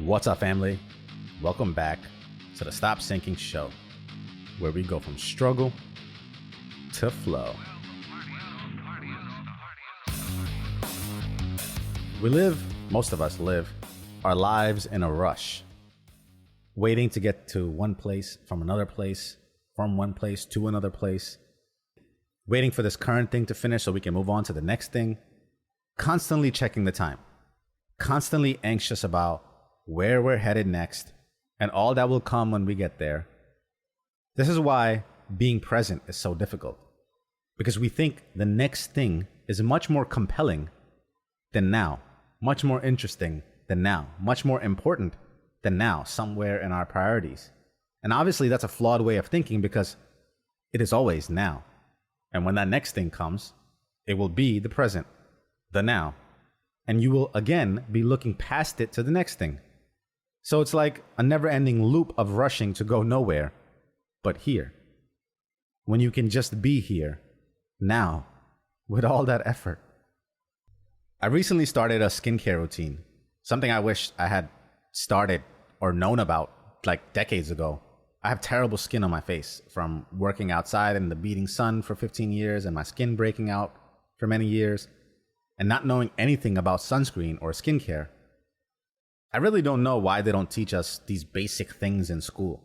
What's up, family? Welcome back to the Stop Sinking Show, where we go from struggle to flow. Most of us live our lives in a rush, waiting to get to one place, from another place, from one place to another place, waiting for this current thing to finish so we can move on to the next thing, constantly checking the time, constantly anxious about where we're headed next and all that will come when we get there. This is why being present is so difficult, because we think the next thing is much more compelling than now, much more interesting than now, much more important than now, somewhere in our priorities. And obviously that's a flawed way of thinking, because it is always now. And when that next thing comes, it will be the present, the now. And you will again be looking past it to the next thing. So it's like a never-ending loop of rushing to go nowhere but here, when you can just be here, now, with all that effort. I recently started a skincare routine, something I wish I had started or known about like decades ago. I have terrible skin on my face from working outside in the beating sun for 15 years and my skin breaking out for many years, and not knowing anything about sunscreen or skincare. I really don't know why they don't teach us these basic things in school.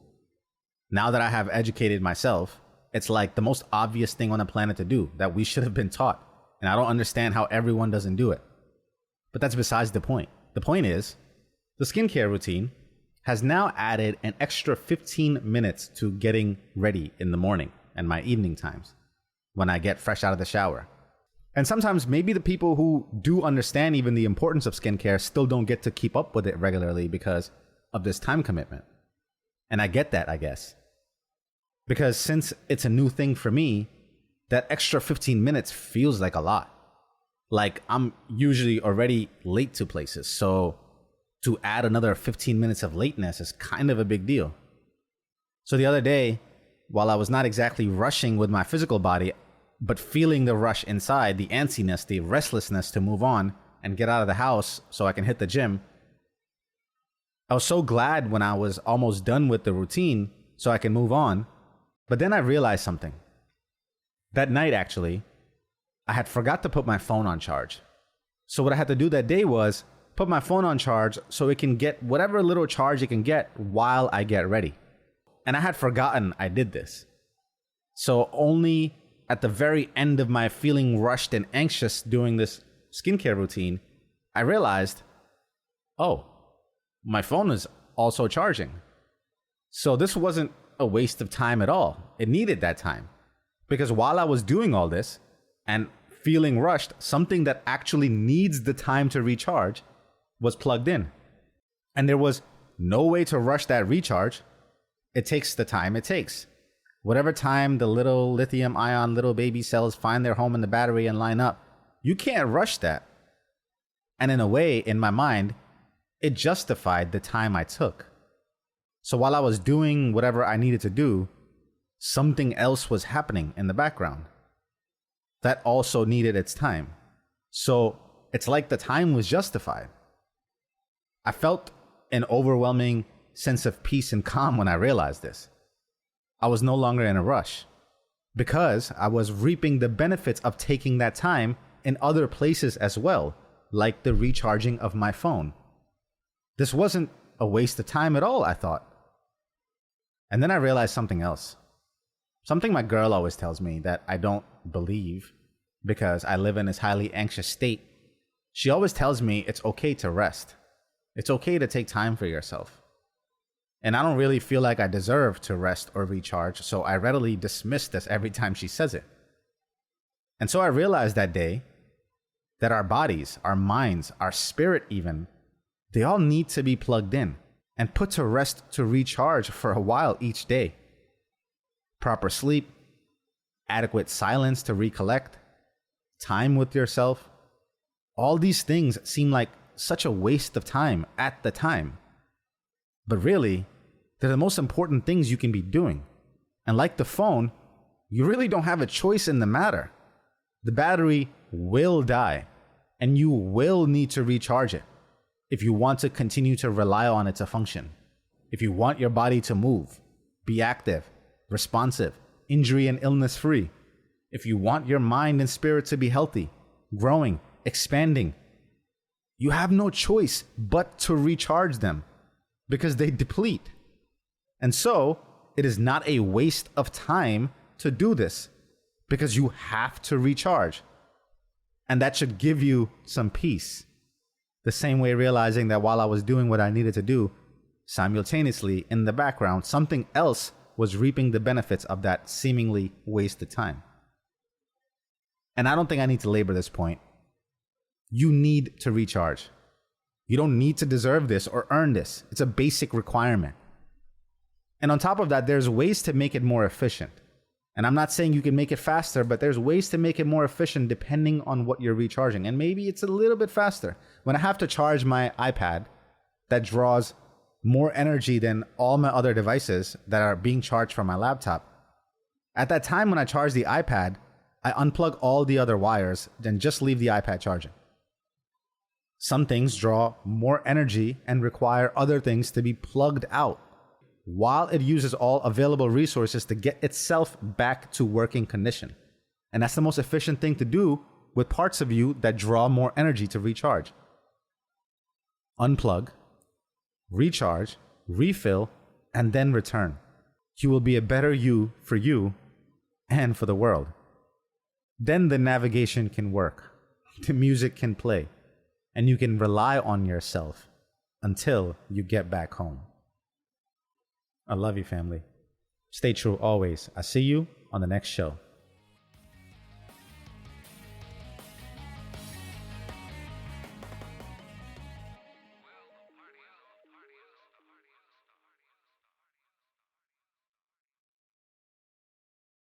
Now that I have educated myself, it's like the most obvious thing on the planet to do that we should have been taught. And I don't understand how everyone doesn't do it. But that's besides the point. The point is, the skincare routine has now added an extra 15 minutes to getting ready in the morning and my evening times when I get fresh out of the shower. And sometimes maybe the people who do understand even the importance of skincare still don't get to keep up with it regularly because of this time commitment. And I get that, I guess. Because since it's a new thing for me, that extra 15 minutes feels like a lot. Like I'm usually already late to places, so to add another 15 minutes of lateness is kind of a big deal. So the other day, while I was not exactly rushing with my physical body, but feeling the rush inside, the antsiness, the restlessness to move on and get out of the house so I can hit the gym, I was so glad when I was almost done with the routine so I can move on. But then I realized something. That night, actually, I had forgot to put my phone on charge. So what I had to do that day was put my phone on charge so it can get whatever little charge it can get while I get ready. And I had forgotten I did this. So only at the very end of my feeling rushed and anxious doing this skincare routine, I realized, oh, my phone is also charging. So this wasn't a waste of time at all. It needed that time. Because while I was doing all this and feeling rushed, something that actually needs the time to recharge was plugged in. And there was no way to rush that recharge. It takes the time it takes. Whatever time the little lithium-ion little baby cells find their home in the battery and line up, you can't rush that. And in a way, in my mind, it justified the time I took. So while I was doing whatever I needed to do, something else was happening in the background that also needed its time. So it's like the time was justified. I felt an overwhelming sense of peace and calm when I realized this. I was no longer in a rush because I was reaping the benefits of taking that time in other places as well, like the recharging of my phone. This wasn't a waste of time at all, I thought. And then I realized something else. Something my girl always tells me that I don't believe because I live in this highly anxious state. She always tells me it's okay to rest. It's okay to take time for yourself. And I don't really feel like I deserve to rest or recharge, so I readily dismiss this every time she says it. And so I realized that day that our bodies, our minds, our spirit even, they all need to be plugged in and put to rest to recharge for a while each day. Proper sleep, adequate silence to recollect, time with yourself. All these things seem like such a waste of time at the time. But really, they're the most important things you can be doing. And like the phone, you really don't have a choice in the matter. The battery will die, and you will need to recharge it. if you want to continue to rely on it to function, if you want your body to move, be active, responsive, injury and illness free, if you want your mind and spirit to be healthy, growing, expanding, you have no choice but to recharge them because they deplete. And so it is not a waste of time to do this because you have to recharge. And that should give you some peace. The same way realizing that while I was doing what I needed to do, simultaneously in the background, something else was reaping the benefits of that seemingly wasted time. And I don't think I need to labor this point. You need to recharge. You don't need to deserve this or earn this. It's a basic requirement. And on top of that, there's ways to make it more efficient. And I'm not saying you can make it faster, but there's ways to make it more efficient depending on what you're recharging. And maybe it's a little bit faster. When I have to charge my iPad that draws more energy than all my other devices that are being charged from my laptop, at that time when I charge the iPad, I unplug all the other wires, then just leave the iPad charging. Some things draw more energy and require other things to be plugged out, while it uses all available resources to get itself back to working condition. And that's the most efficient thing to do with parts of you that draw more energy to recharge. Unplug, recharge, refill, and then return. You will be a better you and for the world. Then the navigation can work, the music can play, and you can rely on yourself until you get back home. I love you, family. Stay true always. I'll see you on the next show.